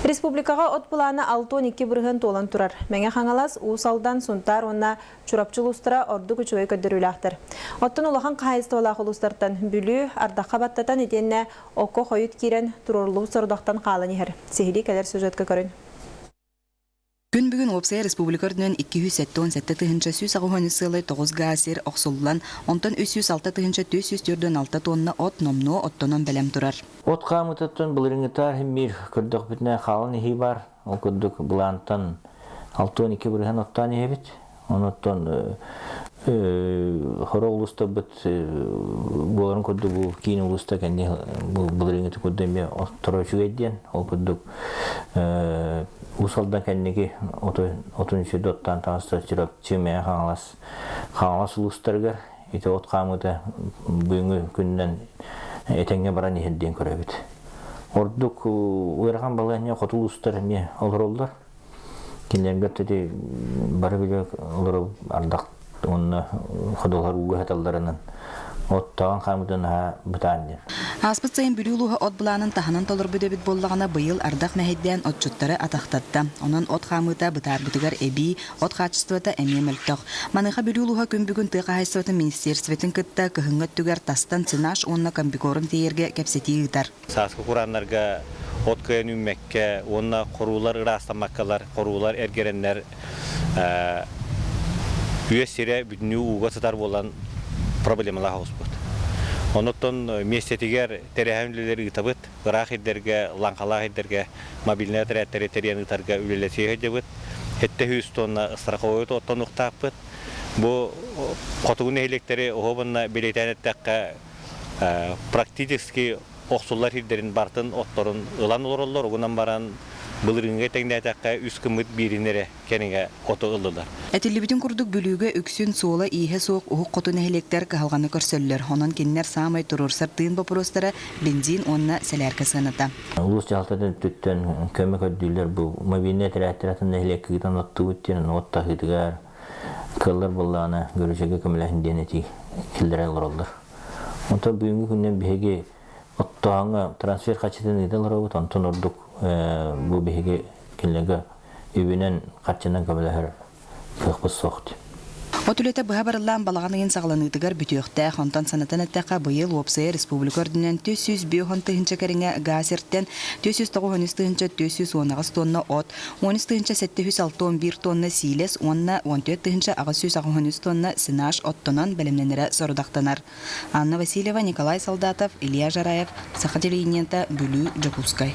Республикаға от бұланы 6-12 бұрғын толан тұрар. Мәңе қаңалас ұсалдан сұнтар онна чурапчыл ұстыра орды күчуай көддіріліқтір. Оттың олақан қайысты олақ ұлыстартан бүлі ардаққа баттатан етенне око қойыт керен тұрурлу сұрдақтан қалын ехір. Сехили кәлер сюжетке көрін. Күн бүгін Опсай Республикарынан 277 сүз ағуғаны сылай 9 ғасыр оқсулан, онтан 306 тонна от номну оттонан бәлем тұрар. От қамытыттын бұлырыңытар хеммир күрдік бітіне қалын ехи бар. Ол күрдік бұлантан 6-12 бұрған оттан ехебет. Оныттан хоры ұлыста бұт бұларын күрді бұл кейін ұлыста кәнде бұлырыңыты күрдеме тұры жүгейден. Ол күрдік Усалдан кәннеге отыншы доттан тағыстыр жүріп чемея қаңалас ұлыстарғар. Еті от қамыды бүгінгі күннен әтәңе баран ехенден көрәбет. Ордық ұйраған балғанне қоты ұлыстар ме олар олдар. Кендерге тәді бары біле олар ардақ онына қыдылар ұғы әталдарынан. Оттаған қамыдан бұтаннер. Аспыт сайын бүлілуға от бұланын таханын толыр бүдебіт боллағына бұйыл ардақ мәхедден отчуттары атақтатты. Онын от қамыта бұтар бұтығар әбей, от қачыстывата әме мүлттіқ. Маныға бүлілуға күн бүгін тұйқа хайсыватын министерсветін күтті күхіңгіт түгер тастан цинаш онына комбикорын тейерге кәпсеті ұйтар. Сасқы құранларға от көйен үммәкке, онына қорулар ұрастамаққалар, қорулар әргеренлер үйес сире бүтіні уға сытар болан проблемалар хаус бұд. Оныттан местетігер тәрәхімлілер ұйтабыд, ұрақ еддерге, лаңқалақ еддерге, мобильный отрядтары тәрен ұйтарға үлелесі еді бұд. Хетті хүстонна ыстырақы ойыт оттан ұқтап бұд. Бұл қотығын әйлектері оғыбынна белейтен әттәққа практически оқсулар еддерін бартын оттарын ұлан олар, оғынан баран Бұлырыңға тәңді әтәққа үс күміт берінері кәніңе қоты ұлдылар. Әтілібітін күрдік бүлігі үксін сола иге соқ ұғық қотын әхелектер кағалғаны көрсөлілер. Онын кеннер самай тұрырсар тыын бапыростары бензин онына сәләркі сыныда. Улус жалтадан түттен көмек өддейлер бұл мобильный тәрәттіратын әхелек күйден отты өттен отта қыдығар кыллар болағына көрішеге көміләхінден әті келдер әлғыр олдар. Онта бүгінгі күннен бейге оттағыңа трансфер қачетін ұйдалар өт, онтын ұрдық bu bihige kinlege übünen kaçından kömeleher kıqbız soğdu. Otulete бұға барылан балағанығын сағыланығдығар бүтіөқті қонтан санатын әттәққа бұйыл Опсай Республикардынан 405 кәріңе ғасерттен 409 тонна от, 761 тонна силес, 14 тонна синаш оттонан бәлемненері сорудақтанар. Анна Васильева, Николай Солдатов, Илья Жараев, Саха телевидениента, Бүлі, Джакускай.